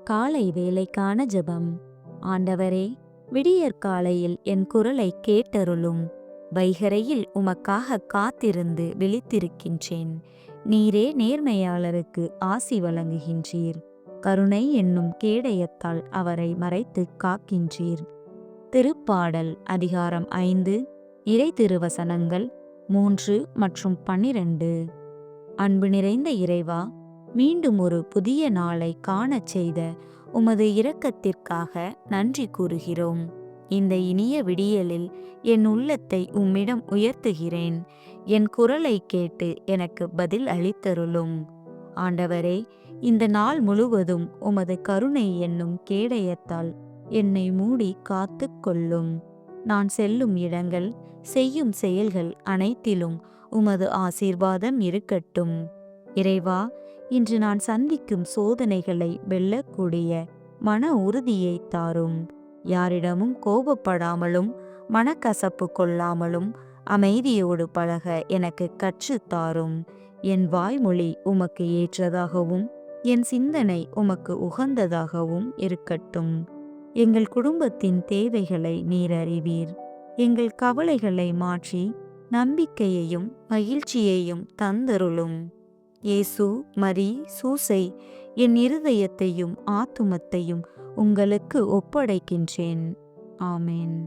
காலை வேளைக்கான ஜெபம். ஆண்டவரே, விடியற்காலையில் என் குரலை கேட்டருளும். வைகரையில் உமக்காக காத்திருந்து விழித்திருக்கின்றேன். நீரே நேர்மையாளருக்கு ஆசி வழங்குகின்றீர். கருணை என்னும் கேடயத்தால் அவரை மறைத்து காக்கின்றீர். திருப்பாடல் அதிகாரம் 5 இறை திருவசனங்கள் 3 மற்றும் 12. அன்பு நிறைந்த இறைவா, மீண்டும் ஒரு புதிய நாளை காணச் செய்த உமது இரக்கத்திற்காக நன்றி கூறுகிறோம். இந்த இனிய விடியலில் என் உள்ளத்தை உம்மிடம் உயர்த்துகிறேன். என் குரலை கேட்டு எனக்கு பதில் அளித்தருளும். ஆண்டவரே, இந்த நாள் முழுவதும் உமது கருணை என்னும் கேடயத்தால் என்னை மூடி காத்து கொள்ளும். நான் செல்லும் இடங்கள், செய்யும் செயல்கள் அனைத்திலும் உமது ஆசீர்வாதம் இருக்கட்டும். இறைவா, இன்று நான் சந்திக்கும் சோதனைகளை வெல்லக்கூடிய மன உறுதியை தாரும். யாரிடமும் கோபப்படாமலும் மனக்கசப்பு கொள்ளாமலும் அமைதியோடு பழக எனக்கு கற்றுத் தாரும். என் வாய்மொழி உமக்கு ஏற்றதாகவும் என் சிந்தனை உமக்கு உகந்ததாகவும் இருக்கட்டும். எங்கள் குடும்பத்தின் தேவைகளை நீர் அறிவீர். எங்கள் கவலைகளை மாற்றி நம்பிக்கையையும் மகிழ்ச்சியையும் தந்தருளும். இயேசு, மரி, சூசை, என் இருதயத்தையும் ஆத்துமத்தையும் உங்களுக்கு ஒப்படைக்கின்றேன். ஆமென்.